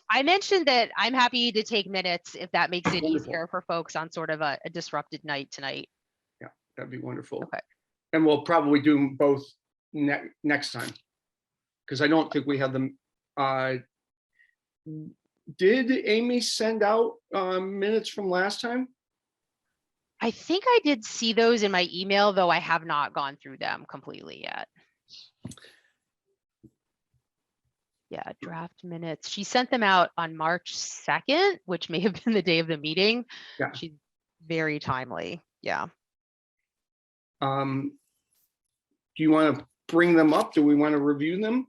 I mentioned that I'm happy to take minutes if that makes it Wonderful. easier for folks on sort of a disrupted night tonight. Yeah, that'd be wonderful. Okay. And we'll probably do both next time, because I don't think we have them. Did Amy send out minutes from last time? I think I did see those in my email, though I have not gone through them completely yet. Yeah, draft minutes. She sent them out on March 2nd, which may have been the day of the meeting. Yeah. She's very timely. Yeah. Do you want to bring them up? Do we want to review them?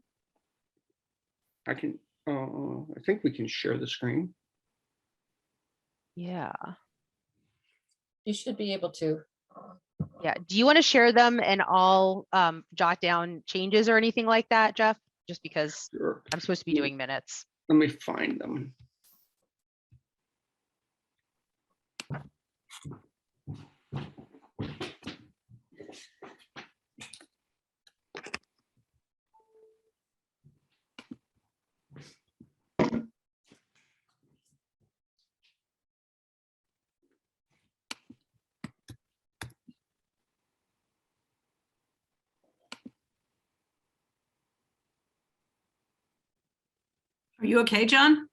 I can, I think we can share the screen. Yeah. You should be able to. Yeah. Do you want to share them and I'll jot down changes or anything like that, Jeff? Just because Sure. I'm supposed to be doing minutes. Let me find them. Are you okay, John?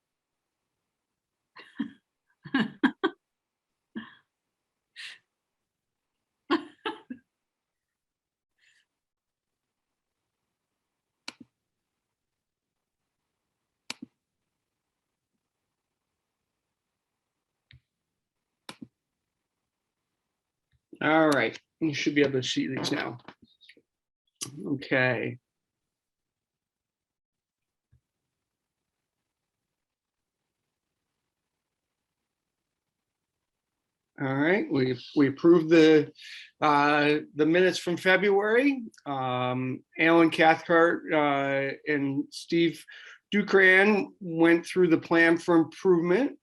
All right, you should be able to see these now. Okay. All right, we approved the minutes from February. Alan Cathcart and Steve Dukran went through the plan for improvement.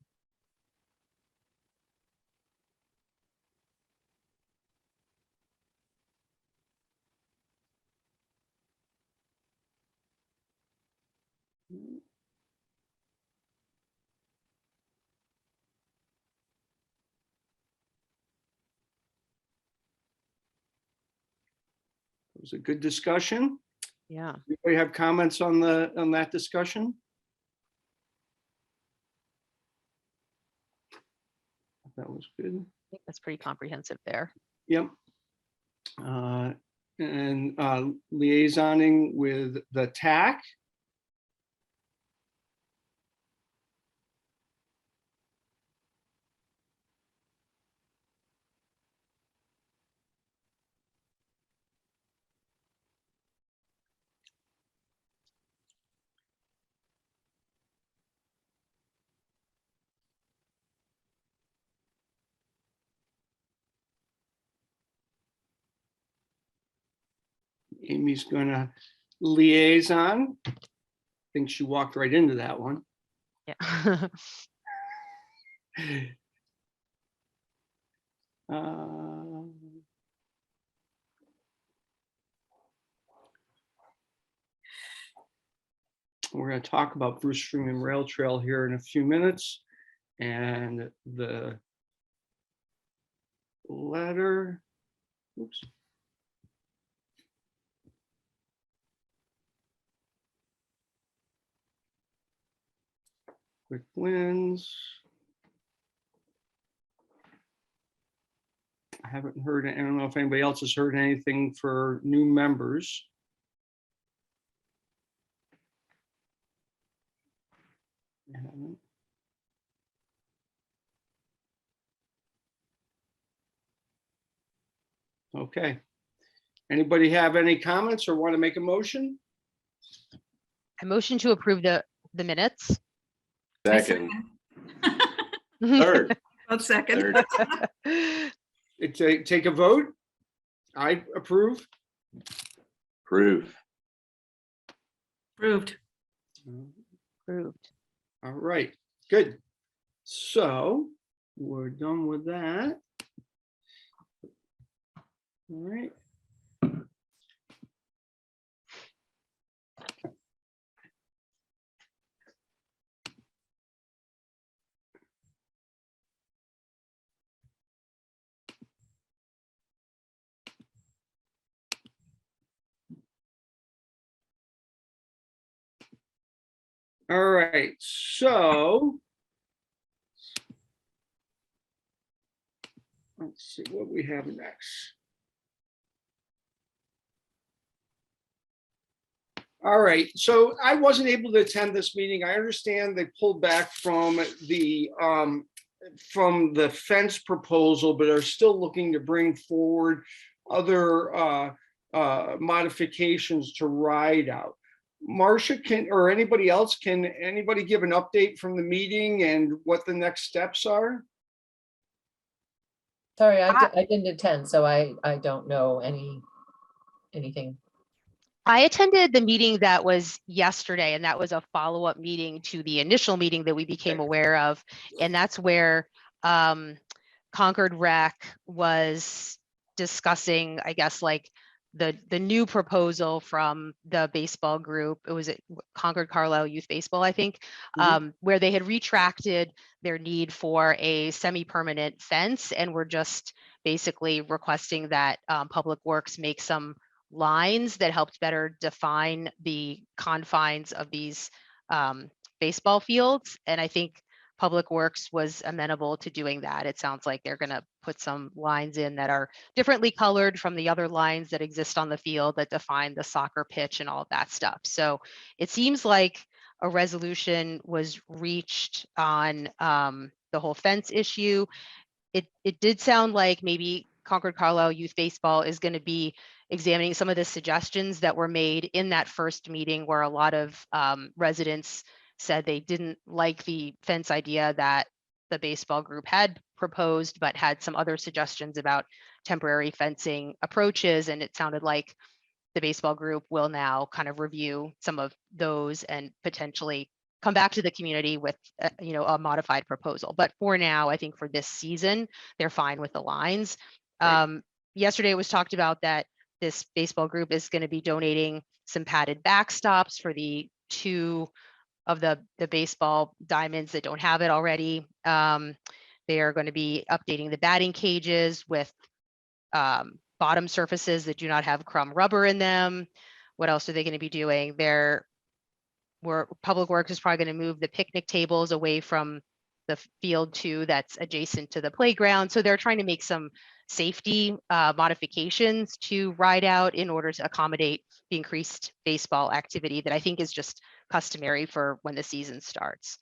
It was a good discussion. Yeah. Anybody have comments on that discussion? That was good. I think that's pretty comprehensive there. Yep. And liaisoning with the TAC. Amy's gonna liaison. I think she walked right into that one. Yeah. We're going to talk about Bruce Freeman Rail Trail here in a few minutes, and the letter. Oops. Quick wins. I haven't heard, I don't know if anybody else has heard anything for new members. I haven't. Okay. Anybody have any comments or want to make a motion? I motion to approve the minutes. Second, Third. third, One second. third, Take a vote. I approve. proof. Approved. Approved. All right, good. So we're done with that. All right. All right, so let's see what we have next. All right, so I wasn't able to attend this meeting. I understand they pulled back from the fence proposal, but are still looking to bring forward other modifications to ride out. Marcia, or anybody else, can anybody give an update from the meeting and what the next steps are? Sorry, I didn't attend, so I don't know anything. I attended the meeting that was yesterday, and that was a follow-up meeting to the initial meeting that we became aware of. And that's where Concord Rec was discussing, I guess, like the new proposal from the baseball group. It was at Concord Carlisle Youth Baseball, I think, where they had retracted their need for a semi-permanent fence and were just basically requesting that Public Works make some lines that helped better define the confines of these baseball fields. And I think Public Works was amenable to doing that. It sounds like they're going to put some lines in that are differently colored from the other lines that exist on the field that define the soccer pitch and all of that stuff. So it seems like a resolution was reached on the whole fence issue. It did sound like maybe Concord Carlisle Youth Baseball is going to be examining some of the suggestions that were made in that first meeting, where a lot of residents said they didn't like the fence idea that the baseball group had proposed, but had some other suggestions about temporary fencing approaches. And it sounded like the baseball group will now kind of review some of those and potentially come back to the community with a modified proposal. But for now, I think for this season, they're fine with the lines. Right. Yesterday it was talked about that this baseball group is going to be donating some padded backstops for the two of the baseball diamonds that don't have it already. They are going to be updating the batting cages with bottom surfaces that do not have crumb rubber in them. What else are they going to be doing? Public Works is probably going to move the picnic tables away from the field 2 that's adjacent to the playground. So they're trying to make some safety modifications to ride out in order to accommodate the increased baseball activity that I think is just customary for when the season starts.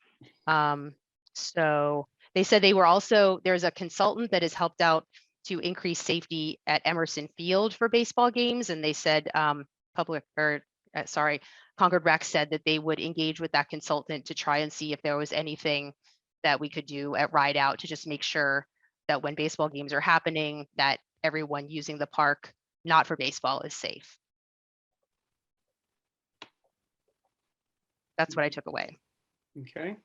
So they said there's a consultant that has helped out to increase safety at Emerson Field for baseball games. And they said Concord Rec said that they would engage with that consultant to try and see if there was anything that we could do at Ride Out to just make sure that when baseball games are happening, that everyone using the park, not for baseball, is safe. That's what I took away. Okay.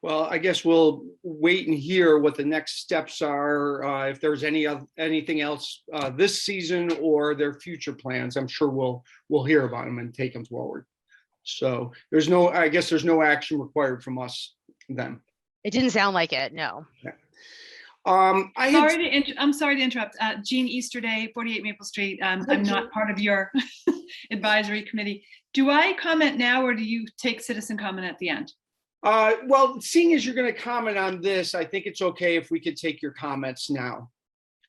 Well, I guess we'll wait and hear what the next steps are. If there's anything else this season or their future plans, I'm sure we'll hear about them and take them forward. So I guess there's no action required from us then. It didn't sound like it, no. Yeah. I'm sorry to interrupt. Jean Easterday, 48 Maple Street. I'm not part of your advisory committee. Do I comment now, or do you take citizen comment at the end? Well, seeing as you're going to comment on this, I think it's okay if we could take your comments now.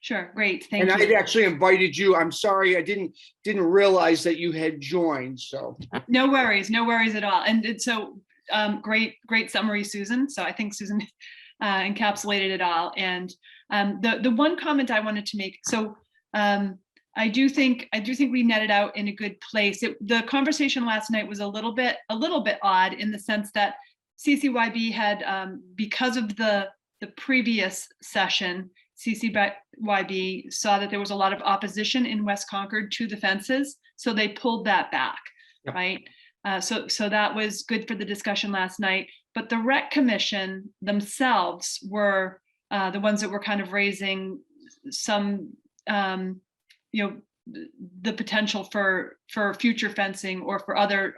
Sure, great, thank And you. I actually invited you. I'm sorry, I didn't realize that you had joined. So No worries at all. And so great summary, Susan. So I think Susan encapsulated it all. And the one comment I wanted to make. So I do think we netted out in a good place. The conversation last night was a little bit odd in the sense that CCYB had, because of the previous session, CCYB saw that there was a lot of opposition in West Concord to the fences, so they pulled that back, Yep. right? So that was good for the discussion last night. But the Rec Commission themselves were the ones that were kind of raising some, the potential for future fencing or for other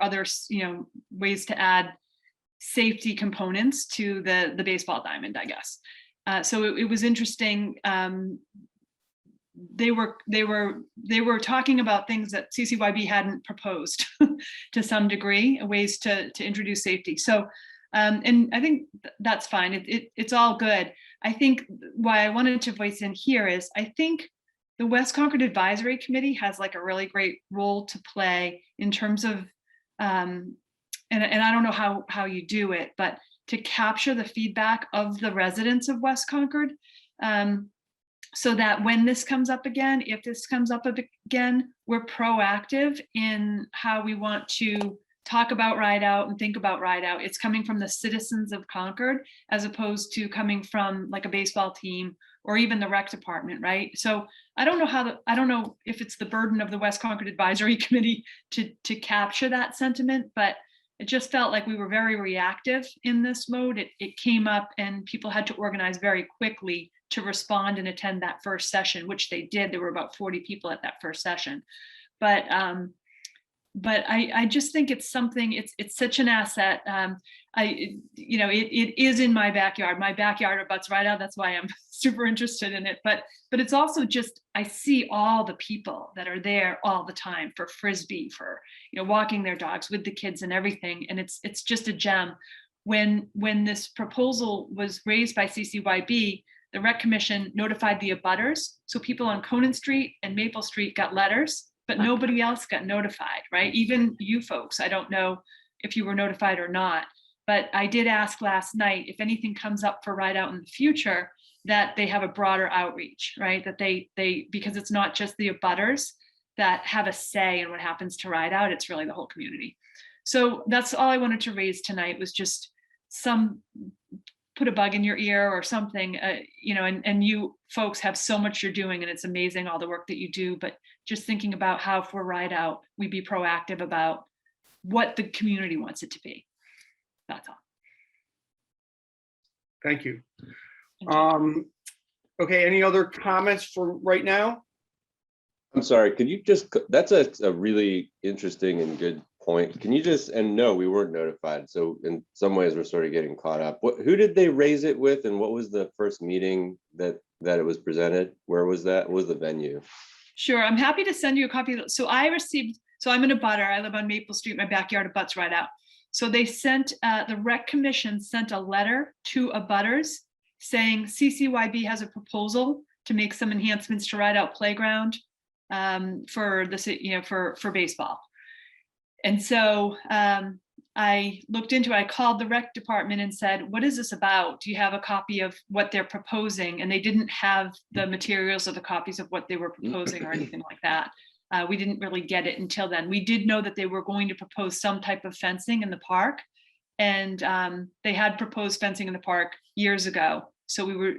ways to add safety components to the baseball diamond, I guess. So it was interesting. they were talking about things that CCYB hadn't proposed to some degree, ways to introduce safety. So, and I think that's fine. It's all good. I think why I wanted to voice in here is I think the West Concord Advisory Committee has like a really great role to play in terms of, and I don't know how you do it, but to capture the feedback of the residents of West Concord. So that when this comes up again, if this comes up again, we're proactive in how we want to talk about ride out and think about ride out. It's coming from the citizens of Concord, as opposed to coming from like a baseball team or even the rec department, right? So I don't know if it's the burden of the West Concord Advisory Committee to capture that sentiment, but it just felt like we were very reactive in this mode. It came up and people had to organize very quickly to respond and attend that first session, which they did. There were about 40 people at that first session. But I just think it's something, it's such an asset. It is in my backyard. My backyard abuts right out. That's why I'm super interested in it. But it's also just, I see all the people that are there all the time for Frisbee, for, walking their dogs with the kids and everything. And it's just a gem. When this proposal was raised by CCYB, the Rec Commission notified the abutters. So people on Conan Street and Maple Street got letters, but nobody else got notified, right? Even you folks, I don't know if you were notified or not, but I did ask last night if anything comes up for ride out in the future, that they have a broader outreach, right? That they because it's not just the abutters that have a say in what happens to ride out, it's really the whole community. So that's all I wanted to raise tonight, was just put a bug in your ear or something, and you folks have so much you're doing, and it's amazing all the work that you do, but just thinking about how for ride out, we be proactive about what the community wants it to be. That's all. Thank you. Thank you. Okay, any other comments for right now? I'm sorry, could you just, that's a really interesting and good point. Can you just, and no, we weren't notified. So in some ways we're sort of getting caught up. Who did they raise it with, and what was the first meeting that it was presented? Where was that? What was the venue? Sure, I'm happy to send you a copy. So I'm in a butter. I live on Maple Street. My backyard abuts right out. So they sent, the Rec Commission sent a letter to abutters saying CCYB has a proposal to make some enhancements to ride out playground for the, for baseball. And so I looked into it. I called the rec department and said, what is this about? Do you have a copy of what they're proposing? And they didn't have the materials or the copies of what they were proposing or anything like that. We didn't really get it until then. We did know that they were going to propose some type of fencing in the park. And they had proposed fencing in the park years ago. So we were,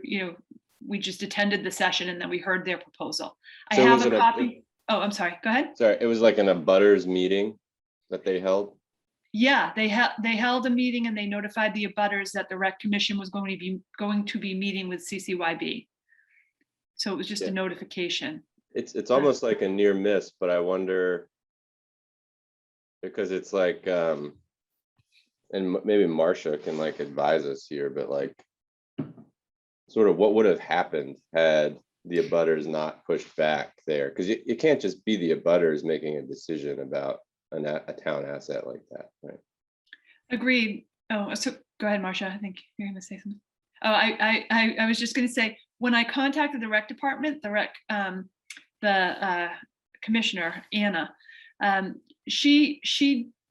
we just attended the session and then we heard their proposal. I have a copy. Oh, I'm sorry. Go ahead. Sorry, it was like an abutters meeting that they held? Yeah, they held a meeting and they notified the abutters that the Rec Commission was going to be meeting with CCYB. So it was just a notification. It's almost like a near miss, but I wonder, because it's like, and maybe Marcia can like advise us here, but like sort of what would have happened had the abutters not pushed back there? Because it can't just be the abutters making a decision about a town asset like that, right? Agreed. Oh, so go ahead, Marcia. I think you're going to say something. Oh, I was just going to say, when I contacted the rec department, the commissioner Anna, she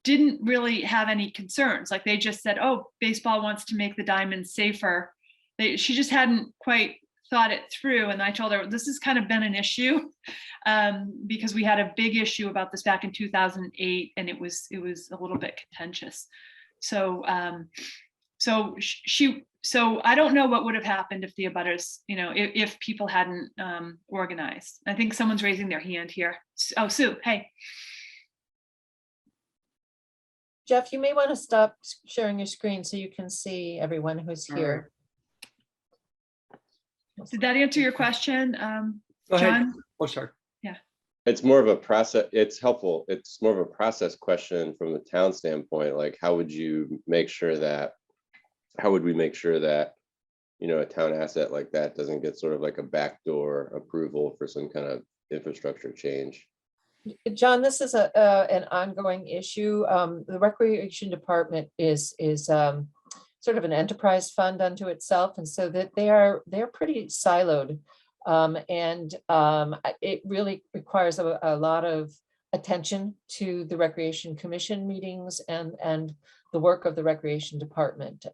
didn't really have any concerns. Like they just said, "Oh, baseball wants to make the diamonds safer." She just hadn't quite thought it through, and I told her this has kind of been an issue because we had a big issue about this back in 2008, and it was a little bit contentious. So so I don't know what would have happened if the abutters, if people hadn't organized. I think someone's raising their hand here. Oh, Sue, hey. Jeff, you may want to stop sharing your screen so you can see everyone who's here. Did that answer your question, Go ahead. John? Oh, sorry. Yeah. It's more of a process. It's helpful. It's more of a process question from the town standpoint. Like, how would we make sure that, a town asset like that doesn't get sort of like a backdoor approval for some kind of infrastructure change. John, this is an ongoing issue. The Recreation Department is sort of an enterprise fund unto itself, and so that they're pretty siloed. It really requires a lot of attention to the Recreation Commission meetings and the work of the Recreation Department.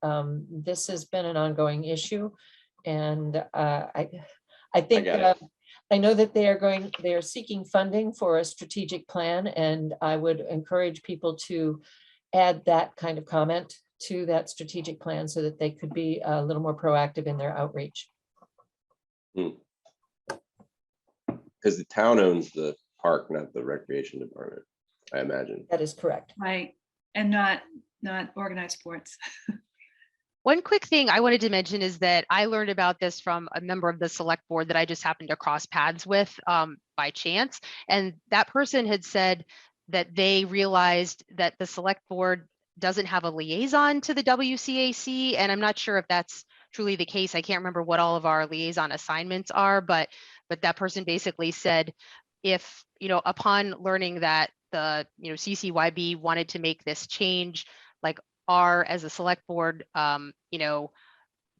This has been an ongoing issue, and I think I know that they are seeking funding for a strategic plan, and I would encourage people to add that kind of comment to that strategic plan so that they could be a little more proactive in their outreach. Because the town owns the park, not the Recreation Department, I imagine. That is correct. Right, and not organized sports. One quick thing I wanted to mention is that I learned about this from a member of the select board that I just happened to cross paths with by chance. And that person had said that they realized that the select board doesn't have a liaison to the WCAC. And I'm not sure if that's truly the case. I can't remember what all of our liaison assignments are, but that person basically said, if, upon learning that the, CCYB wanted to make this change, like as a select board,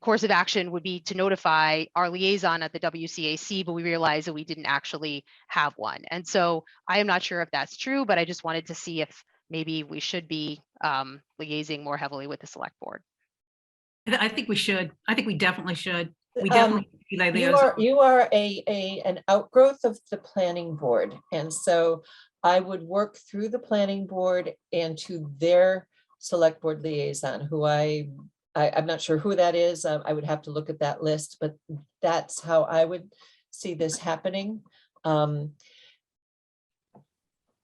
course of action would be to notify our liaison at the WCAC, but we realized that we didn't actually have one. And so I am not sure if that's true, but I just wanted to see if maybe we should be liaising more heavily with the select board. I think we should. I think we definitely should. We definitely you are an outgrowth of the planning board, and so I would work through the planning board and to their select board liaison, who I'm not sure who that is. I would have to look at that list, but that's how I would see this happening. And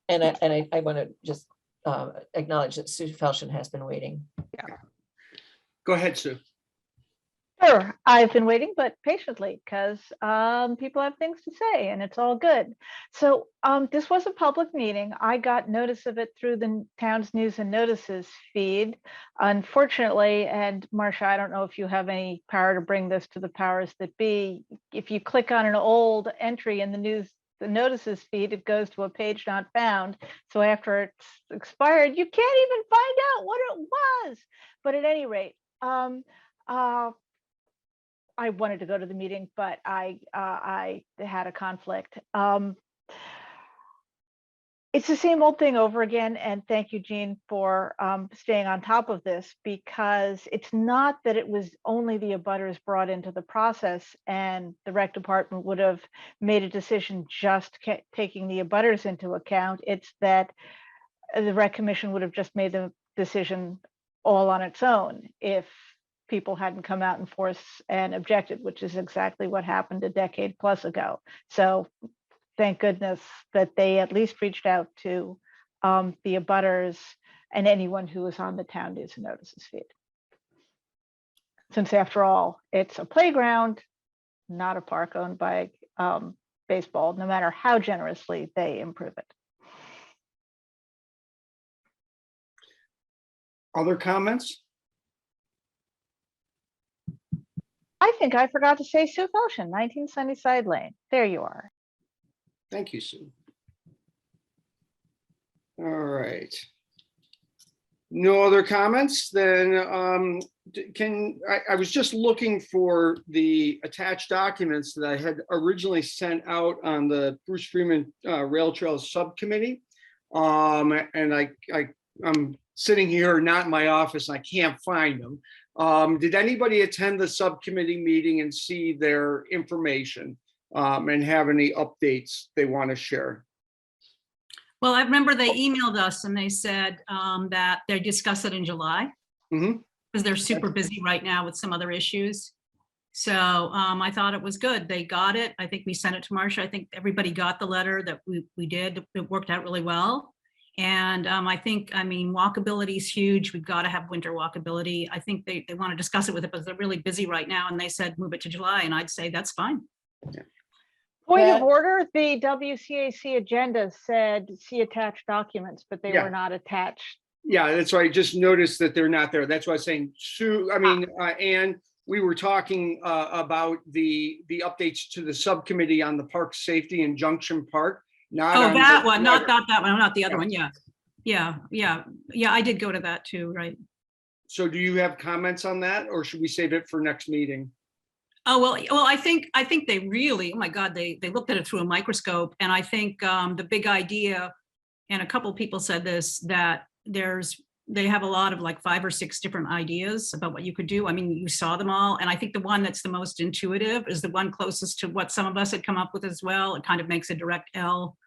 I want to just acknowledge that Sue Felshen has been waiting. Yeah. Go ahead, Sue. Sure, I've been waiting, but patiently, because people have things to say and it's all good. So this was a public meeting. I got notice of it through the town's news and notices feed. Unfortunately, and Marcia, I don't know if you have any power to bring this to the powers that be. If you click on an old entry in the notices feed, it goes to a page not found. So after it's expired, you can't even find out what it was. But at any rate, I wanted to go to the meeting, but I had a conflict. It's the same old thing over again. And thank you, Jean, for staying on top of this, because it's not that it was only the abutters brought into the process and the rec department would have made a decision just taking the abutters into account. It's that the rec commission would have just made the decision all on its own if people hadn't come out in force and objected, which is exactly what happened a decade plus ago. So thank goodness that they at least reached out to the abutters and anyone who was on the town news and notices feed. Since after all, it's a playground, not a park owned by baseball, no matter how generously they improve it. Other comments? I think I forgot to say Sue Felshen, 19 Sunnyside Lane. There you are. Thank you, Sue. All right. No other comments? Then I was just looking for the attached documents that I had originally sent out on the Bruce Freeman Rail Trails Subcommittee. And I'm sitting here, not in my office, and I can't find them. Did anybody attend the subcommittee meeting and see their information and have any updates they want to share? Well, I remember they emailed us and they said that they discuss it in July because they're super busy right now with some other issues. So I thought it was good. They got it. I think we sent it to Marcia. I think everybody got the letter that we did. It worked out really well. And I mean, walkability is huge. We've got to have winter walkability. I think they want to discuss it with it, but they're really busy right now. And they said, move it to July. And I'd say that's fine. Yeah. Point of order, the WCAC agenda said see attached documents, but they were not attached. Yeah, that's why I just noticed that they're not there. That's why I was saying, Sue, Anne, we were talking about the updates to the subcommittee on the park safety in Junction Park. Not Oh, on that the one, not letter. that one, not the other Yeah. one. Yeah. Yeah, I did go to that too, right? So do you have comments on that, or should we save it for next meeting? Oh, well, I think they really, oh my God, they looked at it through a microscope. And I think the big idea, and a couple of people said this, that they have a lot of like 5 or 6 different ideas about what you could do. I mean, you saw them all. And I think the one that's the most intuitive is the one closest to what some of us had come up with as well. It kind of makes a direct L.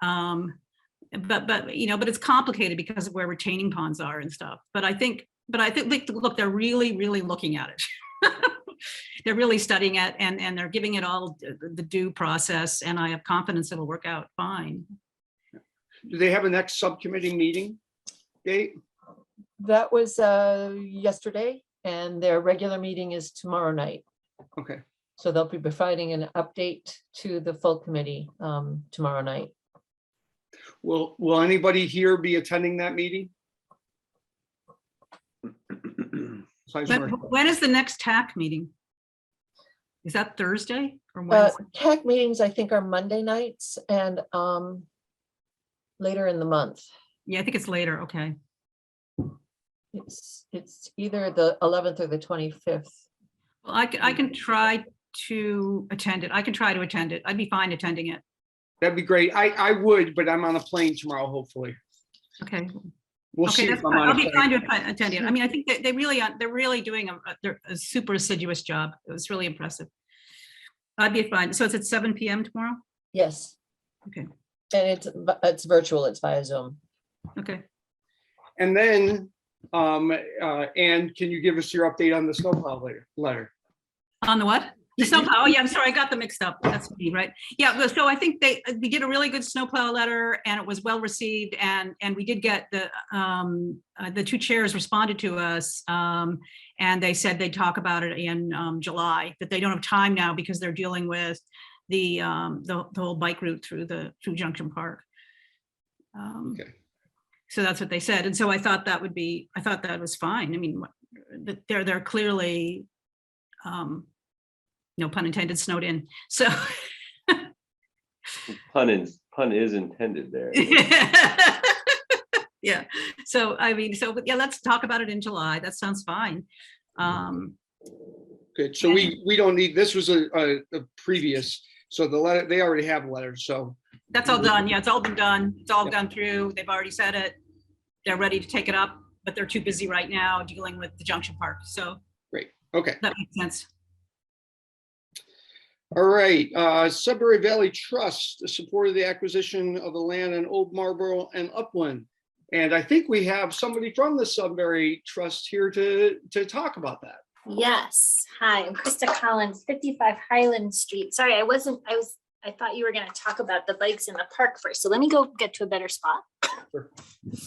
But you know, but it's complicated because of where retaining ponds are and stuff. But I think, look, they're really, really looking at it. They're really studying it, and they're giving it all the due process, and I have confidence it'll work out fine. Do they have a next subcommittee meeting date? That was yesterday, and their regular meeting is tomorrow night. Okay. So they'll be providing an update to the full committee tomorrow night. Will anybody here be attending that meeting? Besides Marcia? When is the next TAC meeting? Is that Thursday or Wednesday? TAC meetings, I think, are Monday nights and later in the month. Yeah, I think it's later. Okay. It's either the 11th or the 25th. Well, I can try to attend it. I can try to attend it. I'd be fine attending it. That'd be great. I would, but I'm on a plane tomorrow, hopefully. Okay. We'll Okay, see that's if I'm fine. on I'll a be plane. fine to attend it. I mean, I think that they're really doing a super assiduous job. It was really impressive. I'd be fine. So it's at 7 p.m. tomorrow? Yes. Okay. And it's virtual. It's via Zoom. Okay. And then, Anne, can you give us your update on the snowplow letter? On the what? The snowplow. Oh, yeah, I'm sorry. I got them mixed up. That's me, right? Yeah. So I think we did a really good snowplow letter, and it was well received. And we did get the 2 chairs responded to us, and they said they'd talk about it in July. That they don't have time now because they're dealing with the whole bike route through Junction Park. Okay. So that's what they said, and so I thought that was fine. I mean, they're clearly, no pun intended, snowed in. So Pun is intended there. yeah. So I mean, yeah, let's talk about it in July. That sounds fine. Good. So we don't need, this was a previous, so the letter, they already have letters, so. That's all done. Yeah, it's all been done. It's all gone through. They've already said it. They're ready to take it up, but they're too busy right now dealing with the Junction Park. So Great. Okay. that makes sense. All right. Sudbury Valley Trust supported the acquisition of the land in Old Marlboro and Upland. And I think we have somebody from the Sudbury Trust here to talk about that. Yes. Hi, I'm Krista Collins, 55 Highland Street. Sorry, I thought you were going to talk about the bikes in the park first. So let me go get to a better spot. Sure. Sorry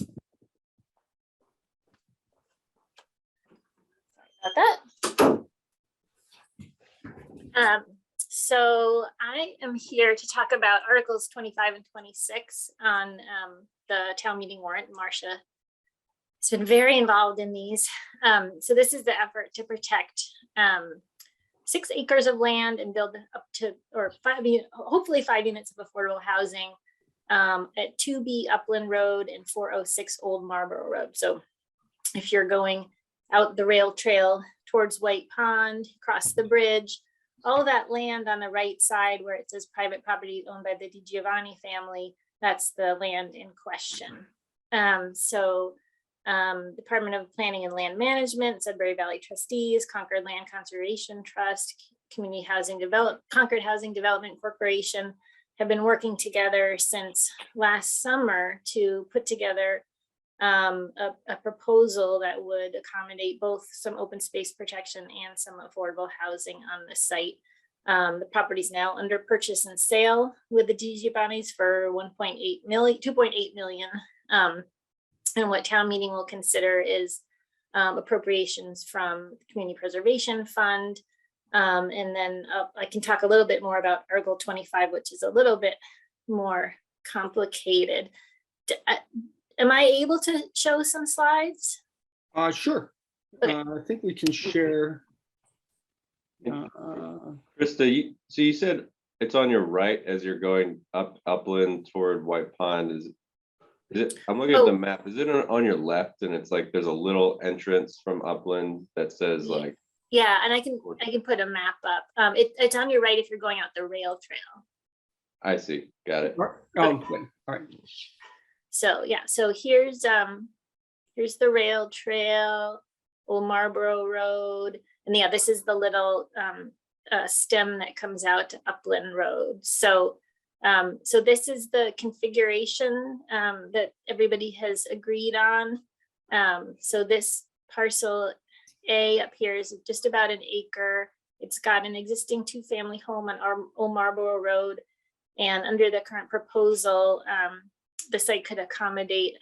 about that. So I am here to talk about Articles 25 and 26 on the town meeting warrant. Marcia has been very involved in these. So this is the effort to protect 6 acres of land and build up to, or hopefully 5 units of affordable housing at 2B Upland Road and 406 Old Marlboro Road. So if you're going out the rail trail towards White Pond, across the bridge, all that land on the right side where it says private property owned by the DiGiovanni family, that's the land in question. Department of Planning and Land Management, Sudbury Valley Trustees, Concord Land Conservation Trust, Community Housing Concord Housing Development Corporation have been working together since last summer to put together a proposal that would accommodate both some open space protection and some affordable housing on the site. The property is now under purchase and sale with the DiGiovannis for 2.8 million. And what town meeting will consider is appropriations from the Community Preservation Fund. And then I can talk a little bit more about Article 25, which is a little bit more complicated. Am I able to show some slides? Sure. Okay. I think we can share. Krista, so you said it's on your right as you're going upland toward White Pond. Is it? I'm looking at the map. Is it on your left? And it's like there's a little entrance from upland that says like. Yeah, and I can put a map up. It's on your right if you're going out the rail trail. I see. Got it. Okay. All right. So yeah, so here's the rail trail, Old Marlboro Road, and yeah, this is the little stem that comes out to Upland Road. So so this is the configuration that everybody has agreed on. So this parcel A up here is just about an acre. It's got an existing 2-family home on our Old Marlboro Road, and under the current proposal, the site could accommodate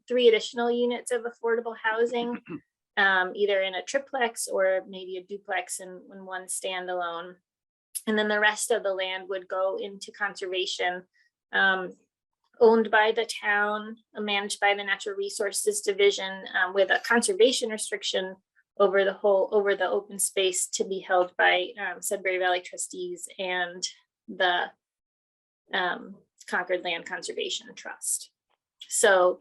3 additional units of affordable housing, either in a triplex or maybe a duplex and one standalone. And then the rest of the land would go into conservation, owned by the town, managed by the Natural Resources Division, with a conservation restriction over the open space to be held by Sudbury Valley trustees and the Concord Land Conservation Trust. So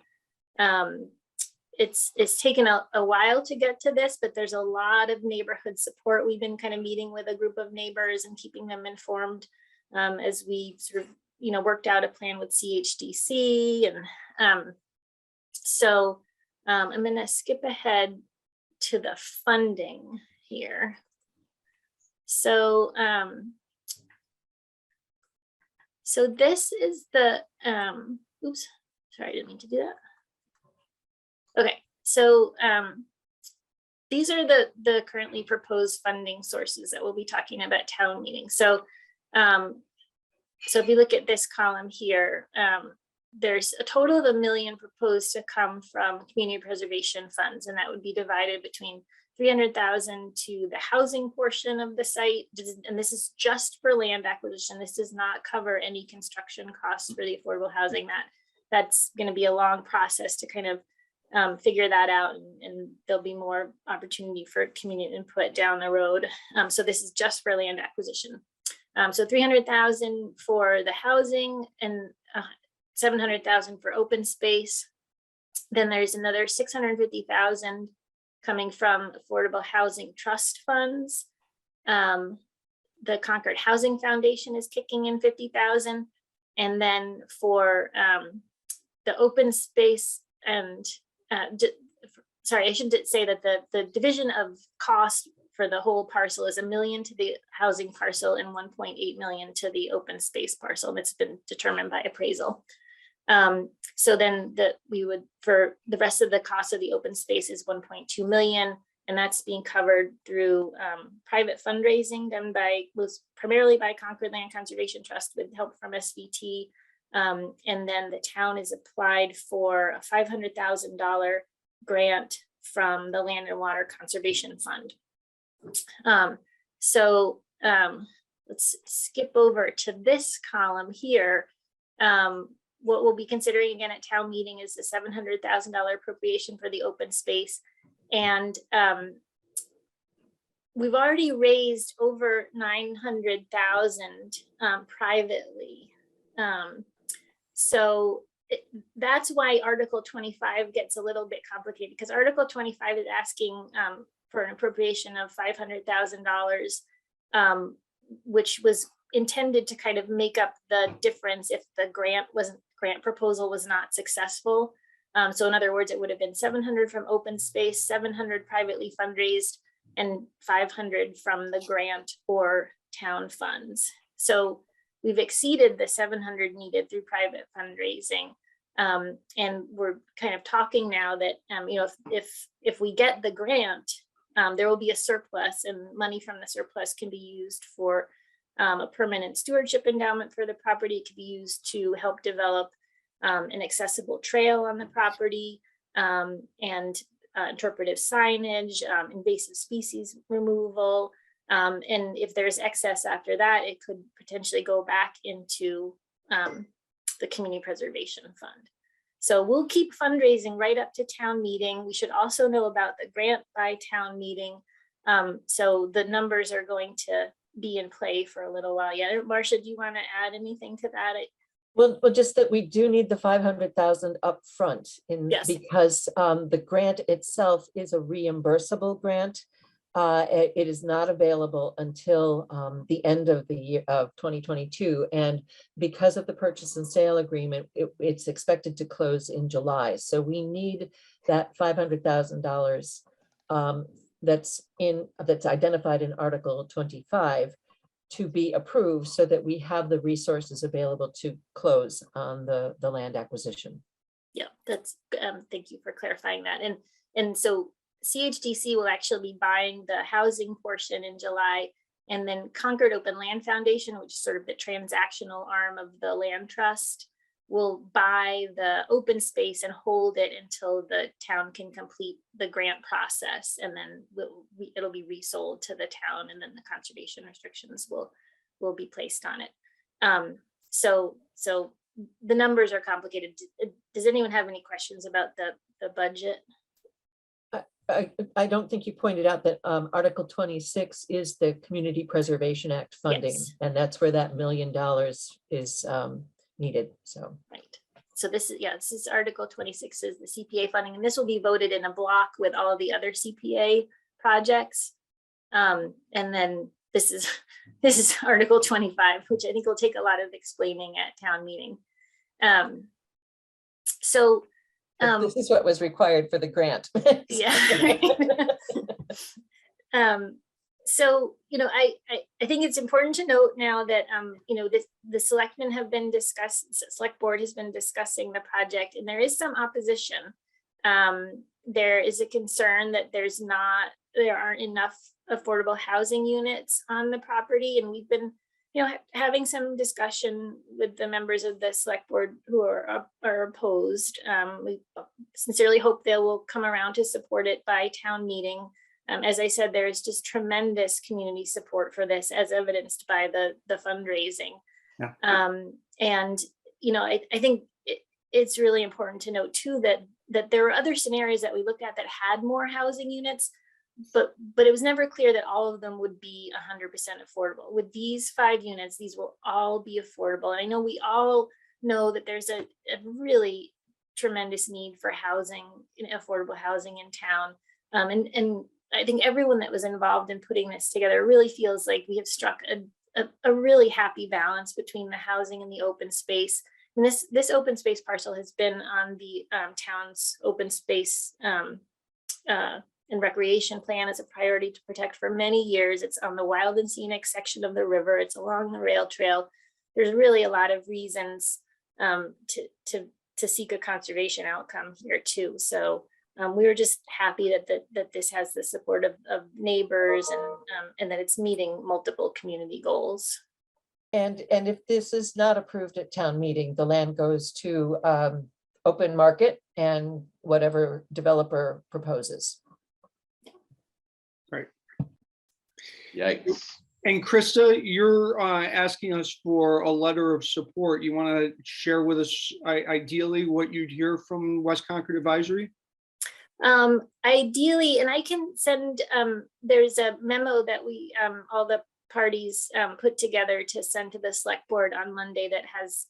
it's taken a while to get to this, but there's a lot of neighborhood support. We've been kind of meeting with a group of neighbors and keeping them informed as we sort of, worked out a plan with CHDC. And so I'm going to skip ahead to the funding here. So so this is the, oops, sorry, I didn't mean to do that. Okay, so these are the currently proposed funding sources that we'll be talking about at town meeting. So, so if you look at this column here, there's a total of $1 million proposed to come from community preservation funds, and that would be divided between $300,000 to the housing portion of the site, and this is just for land acquisition. This does not cover any construction costs for the affordable housing. That's going to be a long process to kind of figure that out, and there'll be more opportunity for community input down the road. So this is just for land acquisition. So $300,000 for the housing and $700,000 for open space. Then there's another $650,000 coming from Affordable Housing Trust funds. The Concord Housing Foundation is kicking in $50,000, and then for the open space and sorry, I should say that the division of cost for the whole parcel is $1 million to the housing parcel and $1.8 million to the open space parcel, and it's been determined by appraisal. So then we would, for the rest of the cost of the open space is $1.2 million, and that's being covered through private fundraising done primarily by Concord Land Conservation Trust with help from SVT. And then the town is applied for a $500,000 grant from the Land and Water Conservation Fund. So let's skip over to this column here. What we'll be considering again at town meeting is the $700,000 appropriation for the open space. And we've already raised over $900,000 privately. So that's why Article 25 gets a little bit complicated, because Article 25 is asking for an appropriation of $500,000, which was intended to kind of make up the difference if the grant proposal was not successful. So in other words, it would have been 700 from open space, 700 privately fundraised, and 500 from the grant or town funds. So we've exceeded the 700 needed through private fundraising. And we're kind of talking now that, if we get the grant, there will be a surplus, and money from the surplus can be used for a permanent stewardship endowment for the property. It could be used to help develop an accessible trail on the property, and interpretive signage, invasive species removal. And if there's excess after that, it could potentially go back into the Community Preservation Fund. So we'll keep fundraising right up to town meeting. We should also know about the grant by town meeting. So the numbers are going to be in play for a little while. Yeah, Marcia, do you want to add anything to that? Well, just that we do need the 500,000 upfront in, Yes. because the grant itself is a reimbursable grant. It is not available until the end of the year of 2022. And because of the purchase and sale agreement, it's expected to close in July. So we need that $500,000 that's identified in Article 25 to be approved so that we have the resources available to close on the land acquisition. Yeah, that's, thank you for clarifying that. And so CHDC will actually be buying the housing portion in July, and then Concord Open Land Foundation, which is sort of the transactional arm of the land trust, will buy the open space and hold it until the town can complete the grant process, and then it'll be resold to the town, and then the conservation restrictions will be placed on it. So the numbers are complicated. Does anyone have any questions about the budget? I don't think you pointed out that Article 26 is the Community Preservation Act funding, Yes. and that's where that $1 million is needed. So Right. So this is Article 26 is the CPA funding, and this will be voted in a block with all of the other CPA projects. And then this is Article 25, which I think will take a lot of explaining at town meeting. this is what was required for the grant. Yeah. So, I think it's important to note now that, the selectmen have been select board has been discussing the project, and there is some opposition. There is a concern that there aren't enough affordable housing units on the property. And we've been, having some discussion with the members of the select board who are opposed. We sincerely hope they will come around to support it by town meeting. As I said, there is just tremendous community support for this, as evidenced by the fundraising. Yeah. And, I think it's really important to note too, that there were other scenarios that we looked at that had more housing units, but it was never clear that all of them would be 100% affordable. With these 5 units, these will all be affordable. And I know we all know that there's a really tremendous need for housing, affordable housing in town. And I think everyone that was involved in putting this together really feels like we have struck a really happy balance between the housing and the open space. And this open space parcel has been on the town's open space and recreation plan as a priority to protect for many years. It's on the wild and scenic section of the river. It's along the rail trail. There's really a lot of reasons to seek a conservation outcome here too. So we were just happy that this has the support of neighbors and that it's meeting multiple community goals. And if this is not approved at town meeting, the land goes to open market and whatever developer proposes. Right. Yikes. And Krista, you're asking us for a letter of support. You want to share with us ideally what you'd hear from West Concord Advisory? Ideally, and I can send, there's a memo that we, all the parties put together to send to the select board on Monday that has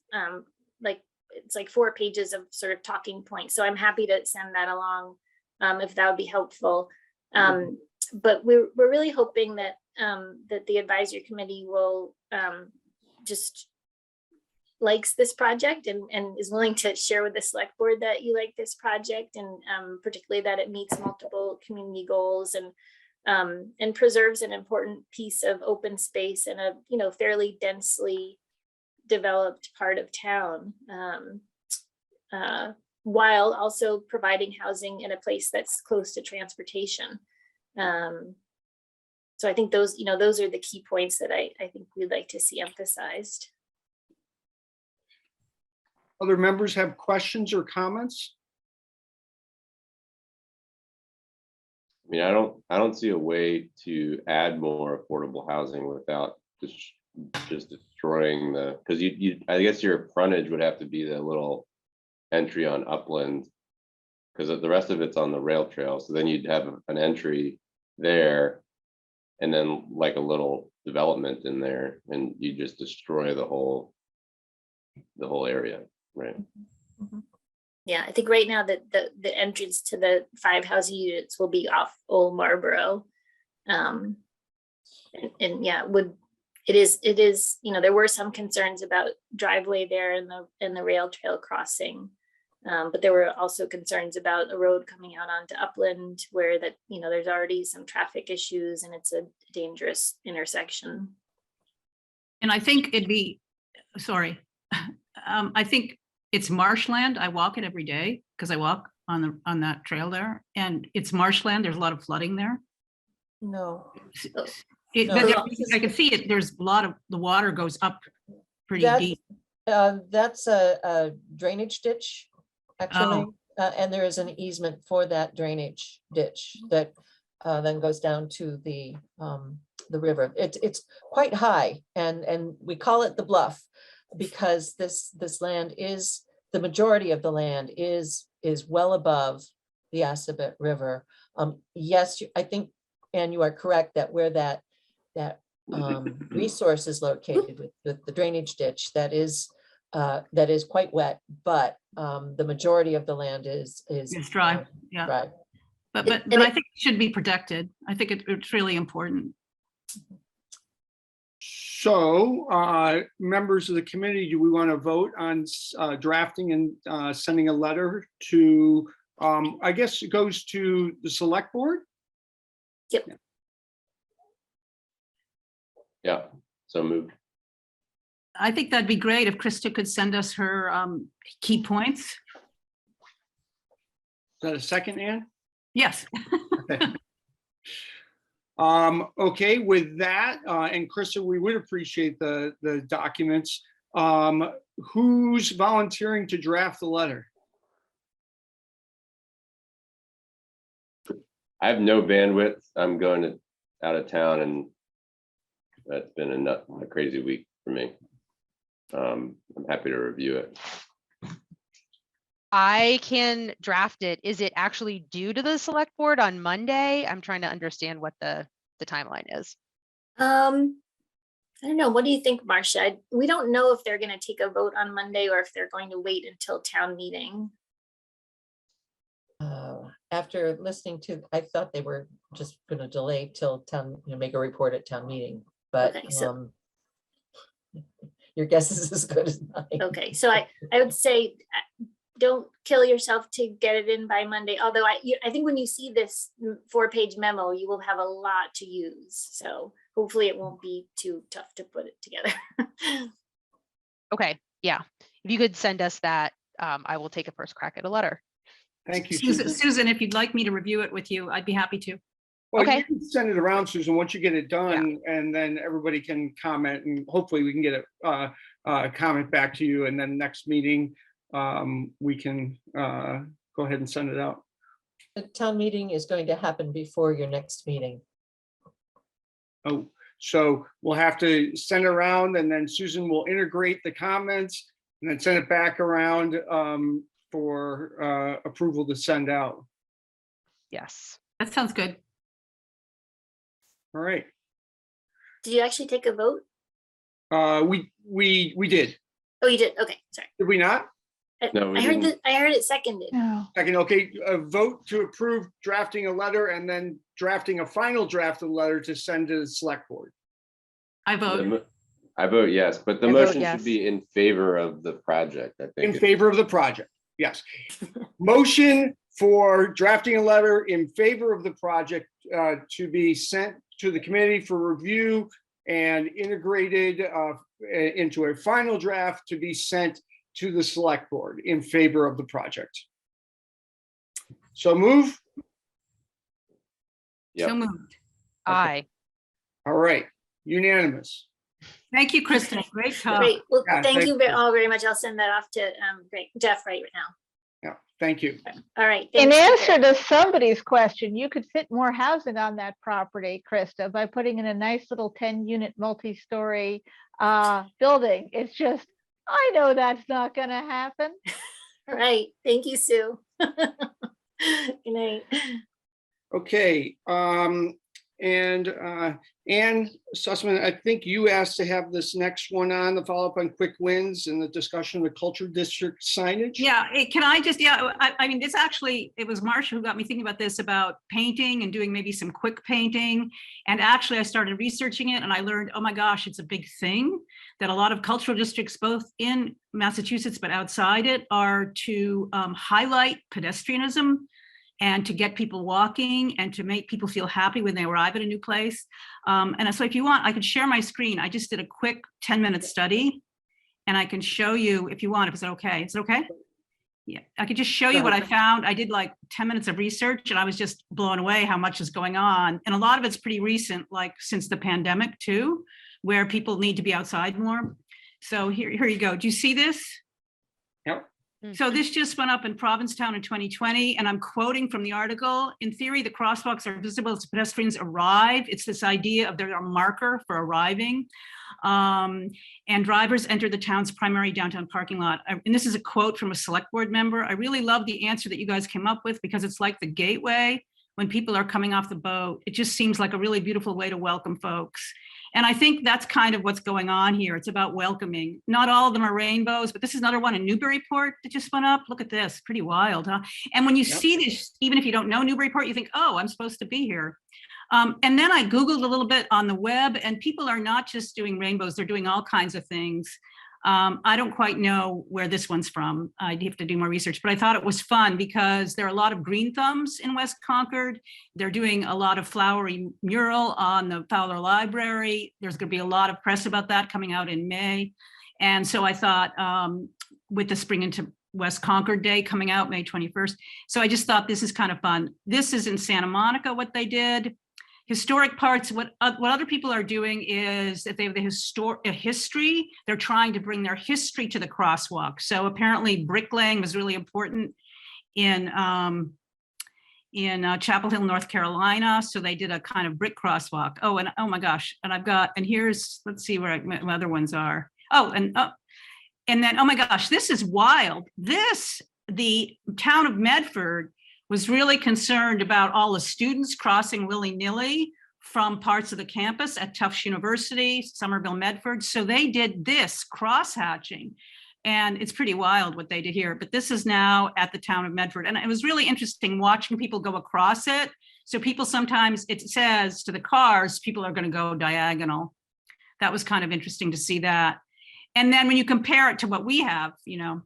it's like 4 pages of sort of talking points. So I'm happy to send that along if that would be helpful. But we're really hoping that that the advisory committee will just likes this project and is willing to share with the select board that you like this project, and particularly that it meets multiple community goals and preserves an important piece of open space in a fairly densely developed part of town, while also providing housing in a place that's close to transportation. So I think those are the key points that I think we'd like to see emphasized. Other members have questions or comments? I mean, I don't see a way to add more affordable housing without just destroying because I guess your frontage would have to be the little entry on Upland, because the rest of it's on the rail trail. So then you'd have an entry there, and then like a little development in there, and you just destroy the whole area, right? Yeah, I think right now that the entrance to the 5 housing units will be off Old Marlboro. And yeah, it is, you know, there were some concerns about driveway there and the rail trail crossing. But there were also concerns about a road coming out onto Upland where that, you know, there's already some traffic issues and it's a dangerous intersection. And I think it'd be, sorry, I think it's marshland. I walk it every day because I walk on that trail there, and it's marshland. There's a lot of flooding there. No. But No. I can see it. There's a lot of, the water goes up pretty That's- deep. That's a drainage ditch, actually. And there is an easement for that drainage ditch that then goes down to the river. It's quite high, and we call it the bluff because this land is, the majority of the land is well above the Assabet River. Yes, I think, and you are correct that where that resource is located with the drainage ditch, that is quite wet, but the majority of the land is It's dry, yeah. dry. But I think it should be protected. I think it's really important. So, members of the committee, do we want to vote on drafting and sending a letter to, I guess it goes to the select board? Yep. Yeah, so moved. I think that'd be great if Krista could send us her key points. Is that a second, Ann? Yes. Okay, with that, and Krista, we would appreciate the documents. Who's volunteering to draft the letter? I have no bandwidth. I'm going out of town, and that's been a crazy week for me. I'm happy to review it. I can draft it. Is it actually due to the select board on Monday? I'm trying to understand what the timeline is. I don't know. What do you think, Marcia? We don't know if they're going to take a vote on Monday or if they're going to wait until town meeting. After listening to, I thought they were just going to delay till town, make a report at town meeting, but Okay, so- your guess is as good as mine. Okay, so I would say don't kill yourself to get it in by Monday. Although I think when you see this 4-page memo, you will have a lot to use. So hopefully it won't be too tough to put it together. Okay, yeah. If you could send us that, I will take a first crack at a letter. Thank you, Susan. Susan, if you'd like me to review it with you, I'd be happy to. Well, Okay. you can send it around, Susan, once you get it done, and then everybody can comment, and hopefully we can get a comment back to you, and then next meeting, we can go ahead and send it out. The town meeting is going to happen before your next meeting. Oh, so we'll have to send it around, and then Susan will integrate the comments and then send it back around for approval to send out. Yes. That sounds good. All right. Did you actually take a vote? We did. Oh, you did. Okay, sorry. Did we not? No, we I heard didn't. I heard it seconded. No. Second, okay, a vote to approve drafting a letter and then drafting a final draft of the letter to send to the select board. I vote. I vote yes, but the I vote motion yes. should be in favor of the project, I In think. favor of the project, yes. Motion for drafting a letter in favor of the project to be sent to the committee for review and integrated into a final draft to be sent to the select board in favor of the project. So move. Yep. So moved. Aye. All right, unanimous. Thank you, Kristen. Great talk. Great. Well, Yeah, thank thank you all very much. I'll send that off to Jeff right now. Yeah, thank you. All right. In thanks. answer to somebody's question, you could fit more housing on that property, Krista, by putting in a nice little 10-unit multi-story building. It's just, I know that's not gonna happen. All right. Thank you, Sue. Good night. Okay, And Ann Sussman, I think you asked to have this next one on, the follow-up on quick wins and the discussion of the culture district signage. Yeah, can I just, yeah, I mean, this actually, it was Marsha who got me thinking about this, about painting and doing maybe some quick painting. And actually I started researching it and I learned, oh my gosh, it's a big thing that a lot of cultural districts, both in Massachusetts, but outside it, are to highlight pedestrianism and to get people walking and to make people feel happy when they arrive at a new place. And so if you want, I could share my screen. I just did a quick 10-minute study and I can show you if you want, if it's okay. Is it okay? Yeah, I could just show you what I found. I did like 10 minutes of research and I was just blown away how much is going on. And a lot of it's pretty recent, like since the pandemic too, where people need to be outside more. So here you go. Do you see this? Yep. So this just went up in Provincetown in 2020, and I'm quoting from the article. In theory, the crosswalks are visible as pedestrians arrive. It's this idea of they're a marker for arriving. And drivers enter the town's primary downtown parking lot. And this is a quote from a select board member. I really love the answer that you guys came up with because it's like the gateway when people are coming off the boat. It just seems like a really beautiful way to welcome folks. And I think that's kind of what's going on here. It's about welcoming. Not all of them are rainbows, but this is another one in Newburyport that just went up. Look at this, pretty wild, huh? And when you see this, even if you don't know Newburyport, you think, oh, I'm supposed to be here. And then I Googled a little bit on the web and people are not just doing rainbows, they're doing all kinds of things. I don't quite know where this one's from. I'd have to do more research, but I thought it was fun because there are a lot of green thumbs in West Concord. They're doing a lot of flowery mural on the Fowler Library. There's going to be a lot of press about that coming out in May. And so I thought with the Spring into West Concord Day coming out May 21st. So I just thought this is kind of fun. This is in Santa Monica, what they did. Historic parts, what other people are doing is if they have the history, they're trying to bring their history to the crosswalk. So apparently bricklaying was really important in Chapel Hill, North Carolina. So they did a kind of brick crosswalk. Oh, and oh my gosh, and here's, let's see where my other ones are. Oh, and then, oh my gosh, this is wild. The town of Medford was really concerned about all the students crossing willy-nilly from parts of the campus at Tufts University, Somerville, Medford. So they did this cross-hatching. And it's pretty wild what they did here. But this is now at the town of Medford. And it was really interesting watching people go across it. So people sometimes, it says to the cars, people are going to go diagonal. That was kind of interesting to see that. And then when you compare it to what we have, you know,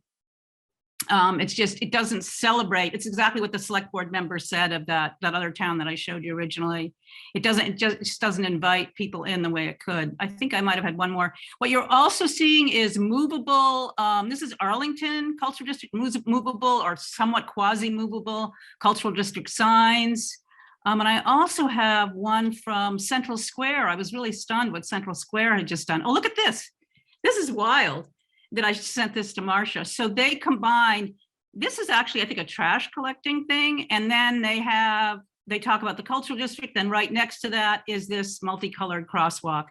it's just, it doesn't celebrate. It's exactly what the select board member said of that other town that I showed you originally. It just doesn't invite people in the way it could. I think I might've had one more. What you're also seeing is movable, this is Arlington Cultural District, movable or somewhat quasi-movable cultural district signs. And I also have one from Central Square. I was really stunned what Central Square had just done. Oh, look at this. This is wild. That I sent this to Marsha. So they combined, this is actually, I think, a trash collecting thing. And then they talk about the cultural district. Then right next to that is this multicolored crosswalk.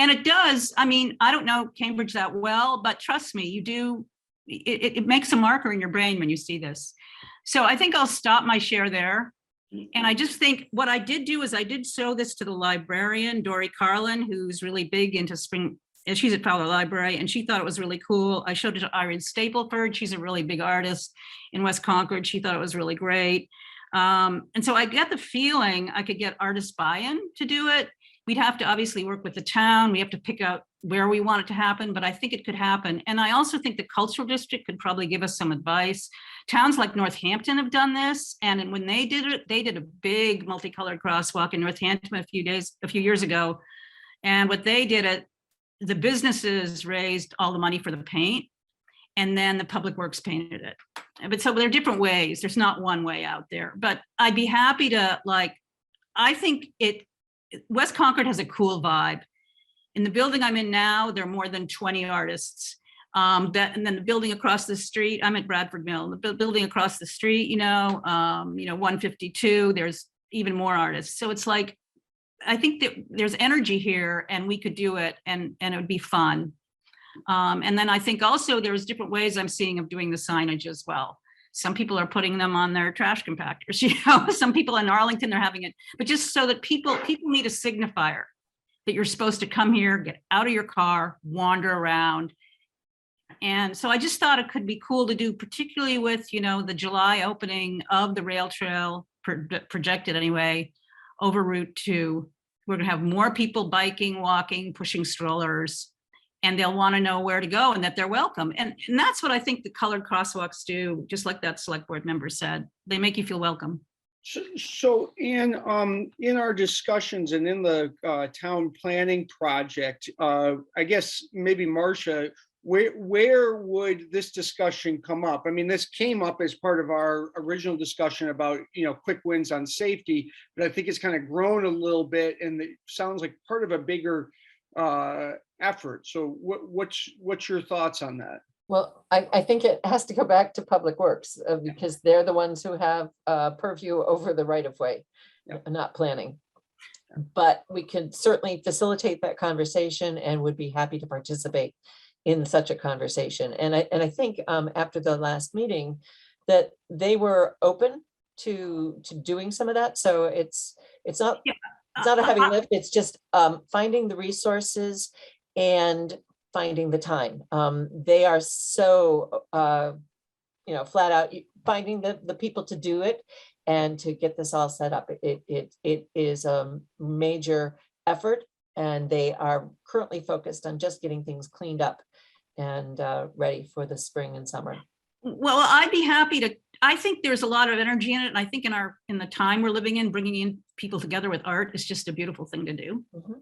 And it does, I mean, I don't know Cambridge that well, but trust me, you do, it makes a marker in your brain when you see this. So I think I'll stop my share there. And I just think what I did do is I did show this to the librarian, Dory Carlin, who's really big into spring. She's at Fowler Library and she thought it was really cool. I showed it to Irene Stapleford. She's a really big artist in West Concord. She thought it was really great. And so I get the feeling I could get artist buy-in to do it. We'd have to obviously work with the town. We have to pick out where we want it to happen, but I think it could happen. And I also think the cultural district could probably give us some advice. Towns like Northampton have done this. And when they did it, they did a big multicolored crosswalk in Northampton a few years ago. And what they did, the businesses raised all the money for the paint and then the public works painted it. But so there are different ways. There's not one way out there, but I'd be happy to I think West Concord has a cool vibe. In the building I'm in now, there are more than 20 artists. And then the building across the street, I'm at Bradford Mill, the building across the street, 152, there's even more artists. So it's like, I think that there's energy here and we could do it and it would be fun. And then I think also there's different ways I'm seeing of doing the signage as well. Some people are putting them on their trash compactors, you know, some people in Arlington, they're having it, but just so that people need a signifier that you're supposed to come here, get out of your car, wander around. And so I just thought it could be cool to do, particularly with, you know, the July opening of the rail trail projected anyway, over Route 2. We're gonna have more people biking, walking, pushing strollers, and they'll want to know where to go and that they're welcome. And that's what I think the colored crosswalks do, just like that select board member said. They make you feel welcome. So in our discussions and in the town planning project, I guess maybe Marcia, where would this discussion come up? I mean, this came up as part of our original discussion about, you know, quick wins on safety, but I think it's kind of grown a little bit and it sounds like part of a bigger effort. So what's your thoughts on that? Well, I think it has to go back to Public Works because they're the ones who have purview over the right of way, not planning. But we can certainly facilitate that conversation and would be happy to participate in such a conversation. And I think after the last meeting that they were open to doing some of that. So it's not a heavy lift. It's just finding the resources and finding the time. They are so, you know, flat out finding the people to do it and to get this all set up. It is a major effort, and they are currently focused on just getting things cleaned up and ready for the spring and summer. Well, I'd be happy to. I think there's a lot of energy in it, and I think in the time we're living in, bringing in people together with art is just a beautiful thing to do. Mm-hmm.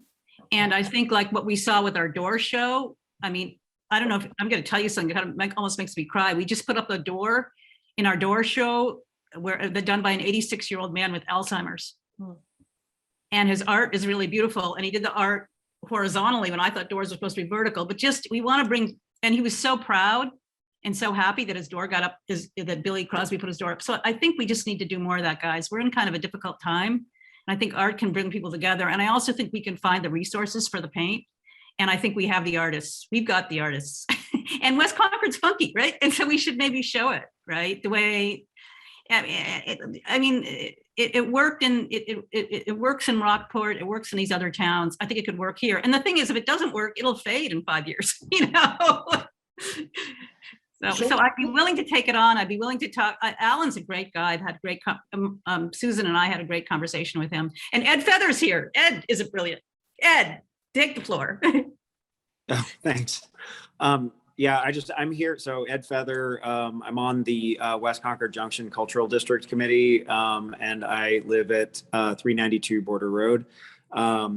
And I think like what we saw with our door show, I mean, I don't know if I'm going to tell you something that kind of almost makes me cry. We just put up a door in our door show where they're done by an 86-year-old man with Alzheimer's. And his art is really beautiful. And he did the art horizontally when I thought doors were supposed to be vertical, but just, we want to bring, and he was so proud and so happy that his door got up, that Billy Crosby put his door up. So I think we just need to do more of that, guys. We're in kind of a difficult time. And I think art can bring people together. And I also think we can find the resources for the paint. And I think we have the artists. We've got the artists. And West Concord's funky, right? And so we should maybe show it, right? The way, I mean, it worked in, it works in Rockport. It works in these other towns. I think it could work here. And the thing is, if it doesn't work, it'll fade in 5 years, you know? So I'd be willing to take it on. I'd be willing to talk. Alan's a great guy. I've had great, Susan and I had a great conversation with him. And Ed Feather's here. Ed is a brilliant. Ed, take the floor. Oh, thanks. Yeah, I'm here. So Ed Feather, I'm on the West Concord Junction Cultural District Committee, and I live at 392 Border Road. Yeah,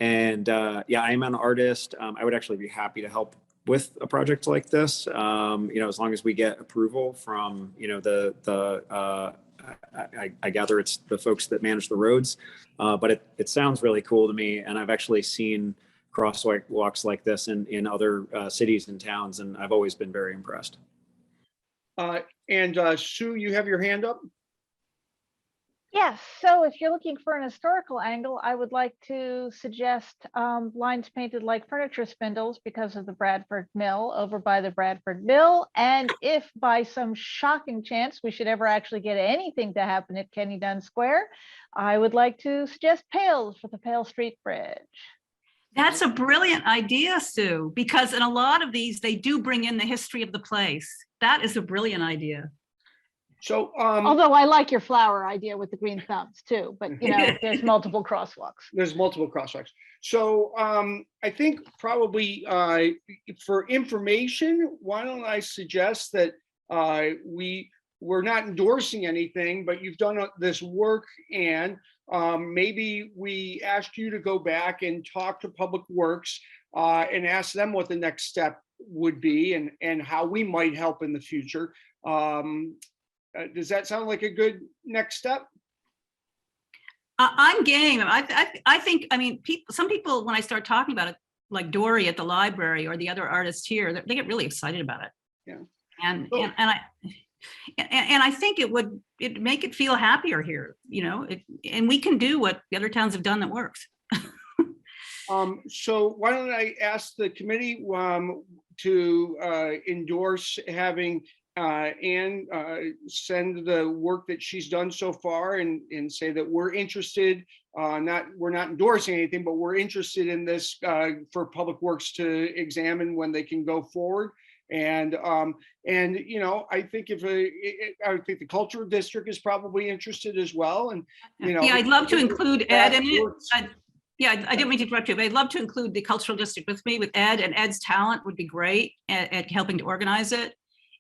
I'm an artist. I would actually be happy to help with a project like this, you know, as long as we get approval from, you know, I gather it's the folks that manage the roads, but it sounds really cool to me. And I've actually seen crosswalks like this in other cities and towns, and I've always been very impressed. Sue, you have your hand up? Yes, so if you're looking for an historical angle, I would like to suggest lines painted like furniture spindles because of the Bradford Mill over by the Bradford Mill. And if by some shocking chance we should ever actually get anything to happen at Kenny Dunn Square, I would like to suggest pails for the Pale Street Bridge. That's a brilliant idea, Sue, because in a lot of these, they do bring in the history of the place. That is a brilliant idea. So, although I like your flower idea with the green thumbs too, but you know, there's multiple crosswalks. There's multiple crosswalks. So I think probably for information, why don't I suggest that we're not endorsing anything, but you've done this work, and maybe we ask you to go back and talk to Public Works and ask them what the next step would be and how we might help in the future. Does that sound like a good next step? I'm game. I think, I mean, some people, when I start talking about it, like Dory at the library or the other artists here, they get really excited about it. Yeah. And I think it'd make it feel happier here, you know, and we can do what the other towns have done that works. So why don't I ask the committee to endorse having Anne send the work that she's done so far and say that we're interested, we're not endorsing anything, but we're interested in this for Public Works to examine when they can go forward. And you know, I think I think the cultural district is probably interested as well. And you know, Yeah, I'd love to include Ed in it. works. Yeah, I didn't mean to interrupt you, but I'd love to include the cultural district with me, with Ed, and Ed's talent would be great at helping to organize it.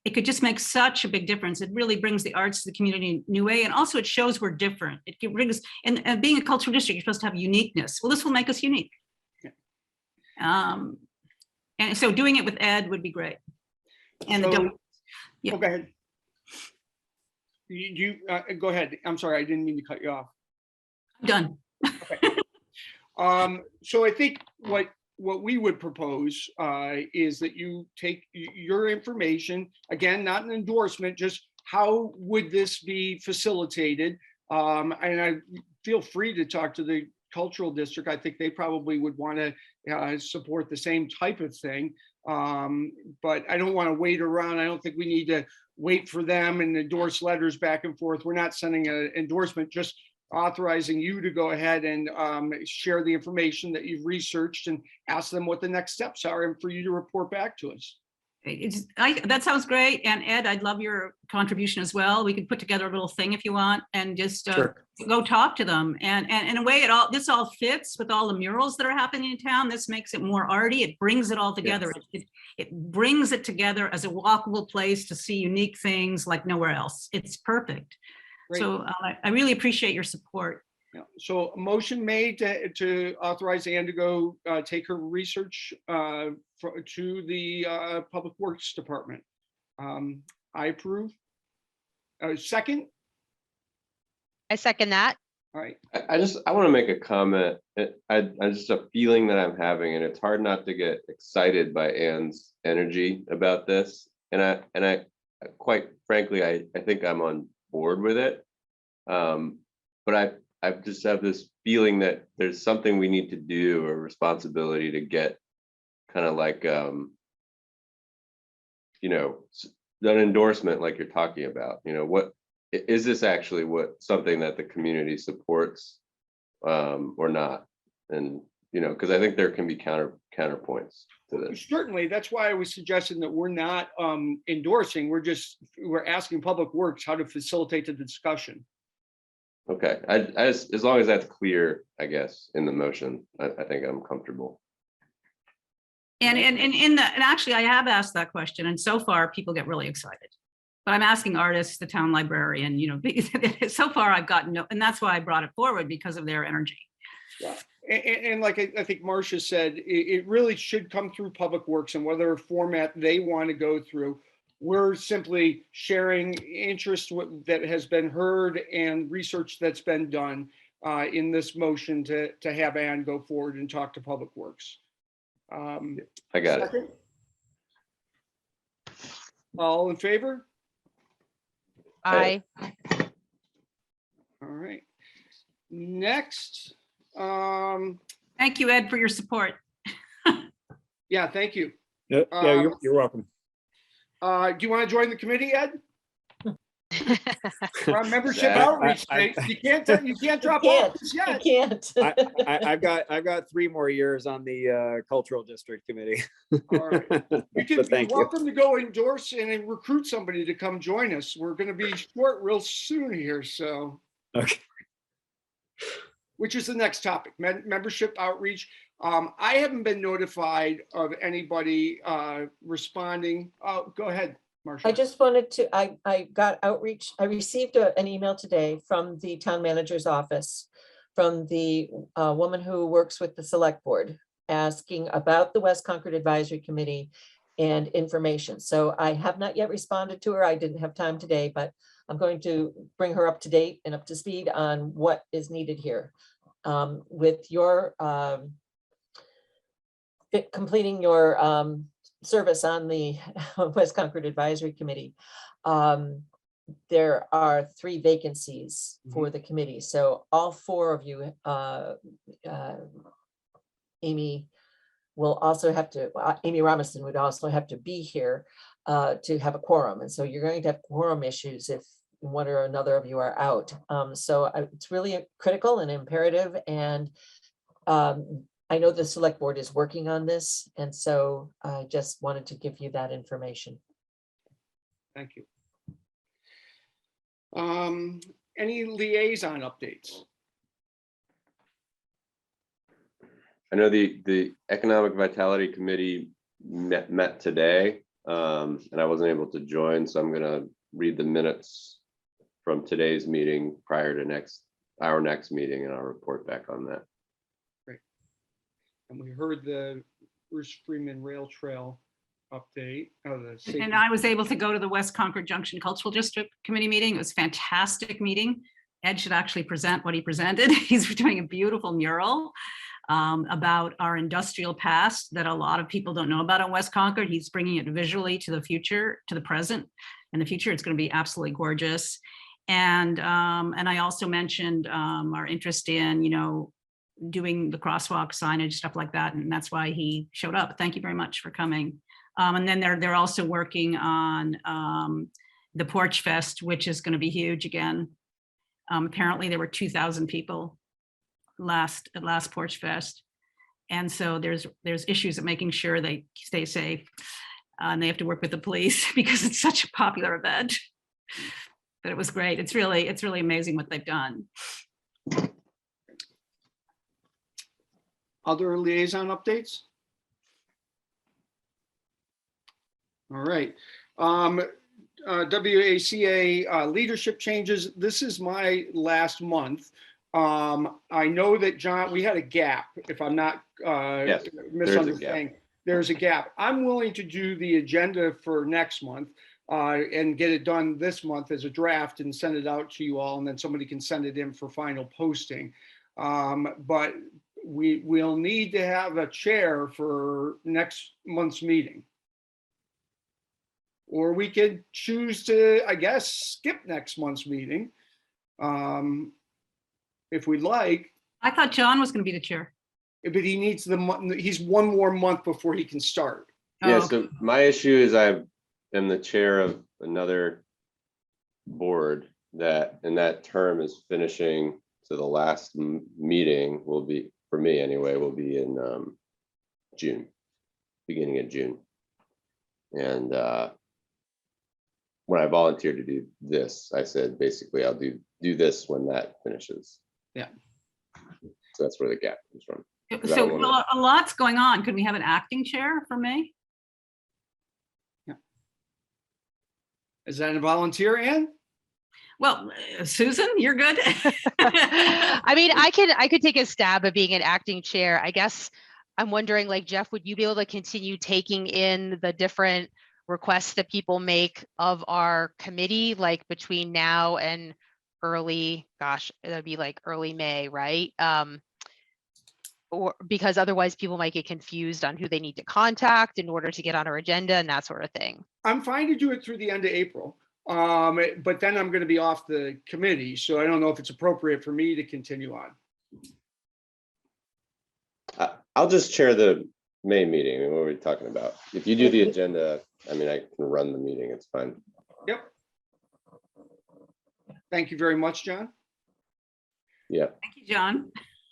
It could just make such a big difference. It really brings the arts to the community in a new way. And also it shows we're different. It brings, and being a cultural district, you're supposed to have uniqueness. Well, this will make us unique. And so doing it with Ed would be great. And yeah. Oh, go ahead. Go ahead. I'm sorry, I didn't mean to cut you off. I'm done. Okay. So I think what we would propose is that you take your information, again, not an endorsement, just how would this be facilitated? And I feel free to talk to the cultural district. I think they probably would want to support the same type of thing. But I don't want to wait around. I don't think we need to wait for them and endorse letters back and forth. We're not sending an endorsement, just authorizing you to go ahead and share the information that you've researched and ask them what the next steps are and for you to report back to us. That sounds great. And Ed, I'd love your contribution as well. We could put together a little thing if you want and just go talk to them. And in a way, this all fits with all the murals that are happening in town. This makes it more arty. It brings it all together. Yes. It brings it together as a walkable place to see unique things like nowhere else. It's perfect. Great. So I really appreciate your support. Yeah. So a motion made to authorize Anne to go take her research to the Public Works Department. I approve. Second? I second that. All right. I want to make a comment. I just a feeling that I'm having, and it's hard not to get excited by Anne's energy about this. And I quite frankly, I think I'm on board with it. But I just have this feeling that there's something we need to do, or responsibility to get kind of like, you know, an endorsement like you're talking about. You know, what is this actually something that the community supports or not? And, you know, because I think there can be counterpoints to this. Certainly, that's why I was suggesting that we're not endorsing, we're asking Public Works how to facilitate the discussion. Okay, as long as that's clear, I guess, in the motion, I think I'm comfortable. And actually, I have asked that question, and so far people get really excited. But I'm asking artists, the town librarian, you know, so far I've gotten no, and that's why I brought it forward, because of their energy. Yeah, and like I think Marcia said, it really should come through Public Works, and whatever format they want to go through. We're simply sharing interest that has been heard and research that's been done in this motion to have Anne go forward and talk to Public Works. I got it. All in favor? Aye. All right. Next. Thank you, Ed, for your support. Yeah, thank you. Yeah, you're welcome. Do you want to join the committee, Ed? Our membership outreach. You can't drop off this yet. You can't. I've got 3 more years on the cultural district committee. All right. You're welcome to go endorse and recruit somebody to come join us. We're going to be short real soon here, so. Okay. Which is the next topic, membership outreach. I haven't been notified of anybody responding. Go ahead, Marcia. I just wanted to, I got outreach. I received an email today from the town manager's office, from the woman who works with the select board, asking about the West Concord Advisory Committee and information. So I have not yet responded to her. I didn't have time today, but I'm going to bring her up to date and up to speed on what is needed here. With your completing your service on the West Concord Advisory Committee, there are 3 vacancies for the committee. So all 4 of you, Amy will also have to, Amy Robinson would also have to be here. to have a quorum. And so you're going to have quorum issues if one or another of you are out. It's really critical and imperative. And I know the select board is working on this. And so I just wanted to give you that information. Thank you. Any liaison updates? I know the Economic Vitality Committee met today, and I wasn't able to join, so I'm gonna read the minutes from today's meeting prior to our next meeting, and I'll report back on that. Great. And we heard the Bruce Freeman Rail Trail update. And I was able to go to the West Concord Junction Cultural District Committee meeting. It was a fantastic meeting. Ed should actually present what he presented. He's doing a beautiful mural about our industrial past that a lot of people don't know about in West Concord. He's bringing it visually to the future, to the present, and the future. It's going to be absolutely gorgeous. And I also mentioned our interest in, doing the crosswalk signage, stuff like that, and that's why he showed up. Thank you very much for coming. And then they're also working on the Porch Fest, which is going to be huge again. Apparently there were 2,000 people at last Porch Fest. And so there's issues of making sure they stay safe. And they have to work with the police because it's such a popular event. But it was great. It's really amazing what they've done. Other liaison updates? All right. WACA leadership changes. This is my last month. I know that John, we had a gap, if I'm not Yes, misunderstanding. There's a gap. I'm willing to do the agenda for next month and get it done this month as a draft and send it out to you all, and then somebody can send it in for final posting. But we will need to have a chair for next month's meeting. Or we could choose to, I guess, skip next month's meeting if we'd like. I thought John was going to be the chair. But he needs he's one more month before he can start. Yeah, Oh, so my issue is I am the chair of another board and that term is finishing. So the last meeting will be, for me anyway, will be in June, beginning of June. And when I volunteered to do this, I said, basically, I'll do this when that finishes. Yeah. So that's where the gap comes from. so well, a lot's going on. Could we have an acting chair for May? Yeah. Is that a volunteer, Ann? Well, Susan, you're good. I mean, I could take a stab at being an acting chair. I guess I'm wondering, like, Jeff, would you be able to continue taking in the different requests that people make of our committee, like between now and early, gosh, it'd be like early May, right? Or because otherwise people might get confused on who they need to contact in order to get on our agenda and that sort of thing. I'm fine to do it through the end of April. But then I'm going to be off the committee, so I don't know if it's appropriate for me to continue on. I'll just chair the May meeting. I mean, what are we talking about? If you do the agenda, I mean, I can run the meeting. It's fine. Yep. Thank you very much, John. Yeah. Thank you, John.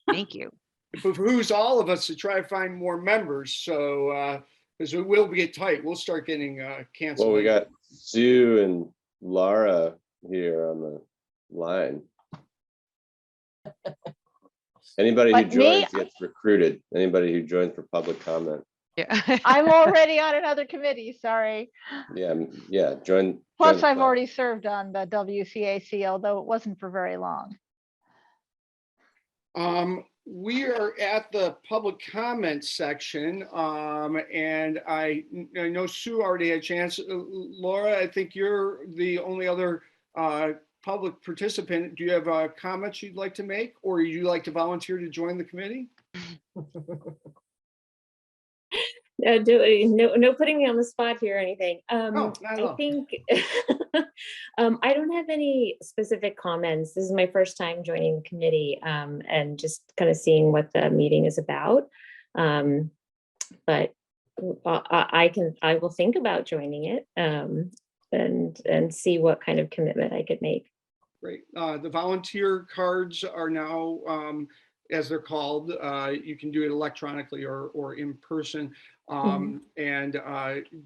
Thank you. It behooves all of us to try to find more members. So, because it will get tight. We'll start getting canceled. Well, we got Sue and Laura here on the line. Anybody who But me- joins gets recruited. Anybody who joins for public comment. Yeah. I'm already on another committee, sorry. Yeah, join. Plus, the I've club. already served on the WCAC, although it wasn't for very long. We are at the public comment section, and I know Sue already had a chance. Laura, I think you're the only other public participant. Do you have comments you'd like to make, or would you like to volunteer to join the committee? No putting me on the spot here or anything. not at I all. think I don't have any specific comments. This is my first time joining the committee and just kind of seeing what the meeting is about. But I will think about joining it, and see what kind of commitment I could make. Great. The volunteer cards are now, as they're called, you can do it electronically or in person. And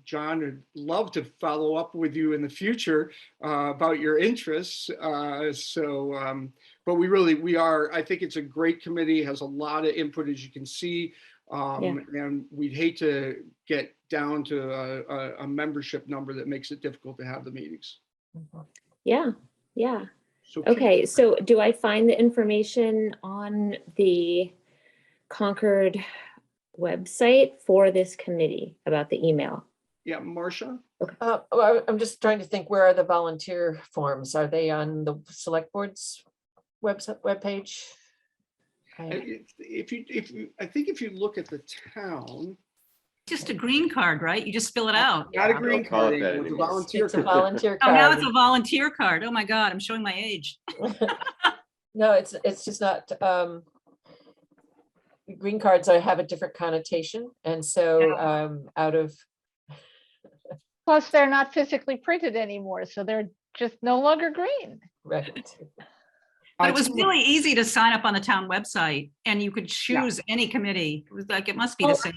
John, would love to follow up with you in the future about your interests. But we are, I think it's a great committee, has a lot of input, as you can see. And we'd hate to get down to a membership number that makes it difficult to have the meetings. Yeah. So Okay, so do I find the information on the Concord website for this committee about the email? Yeah, Marcia? I'm just trying to think, where are the volunteer forms? Are they on the select board's webpage? I think if you look at the town, Just a green card, right? You just fill it out. not a Yeah. green Don't call card, it that anymore, it's a anymore. volunteer It's a card. volunteer Oh, now card. it's a volunteer card. Oh my God, I'm showing my age. No, it's just not, green cards have a different connotation, and so out of, Plus, they're not physically printed anymore, so they're just no longer green. right. But it was really easy to sign up on the town website and you could choose any committee. It was like, it must be the same.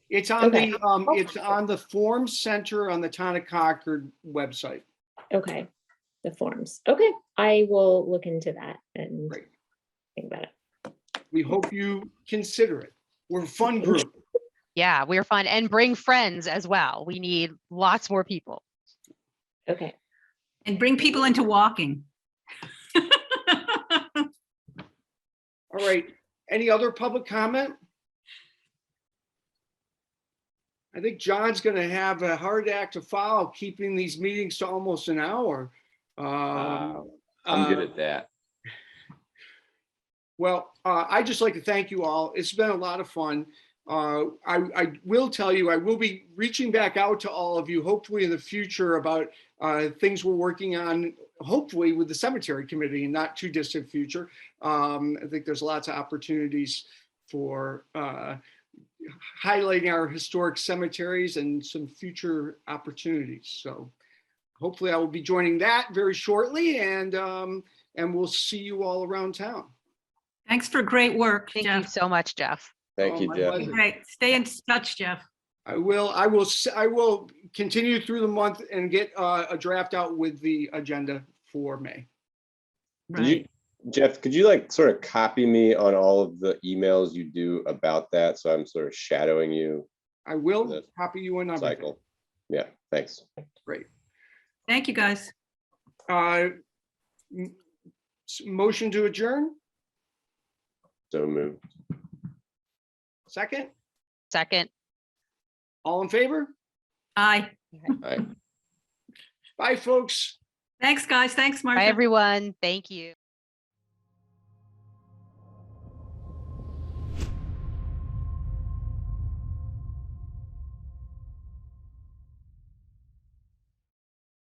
It's on Okay. it's on the Form Center on the Town of Concord website. Okay, the forms. Okay, I will look into that and Great. think about it. We hope you consider it. We're a fun group. Yeah, we're fun, and bring friends as well. We need lots more people. Okay. And bring people into walking. All right. Any other public comment? I think John's going to have a hard act to follow, keeping these meetings to almost an hour. I'm good at that. Well, I'd just like to thank you all. It's been a lot of fun. I will tell you, I will be reaching back out to all of you, hopefully in the future, about things we're working on, hopefully with the cemetery committee in not too distant future. I think there's lots of opportunities for highlighting our historic cemeteries and some future opportunities. So hopefully I will be joining that very shortly, and we'll see you all around town. Thanks for great work, Thank you Jeff. so much, Jeff. Thank Oh, you, my Jeff. pleasure. Great. Stay in touch, Jeff. I will continue through the month and get a draft out with the agenda for May. Could you, Jeff, could you like sort of copy me on all of the emails you do about that? So I'm sort of shadowing you I will The copy you on everything. cycle. Yeah, thanks. Great. Thank you, guys. Motion to adjourn, So moved. second, Second. all in favor? Aye. All right. Bye, folks. Thanks, guys. Thanks, Martha. Bye, everyone. Thank you.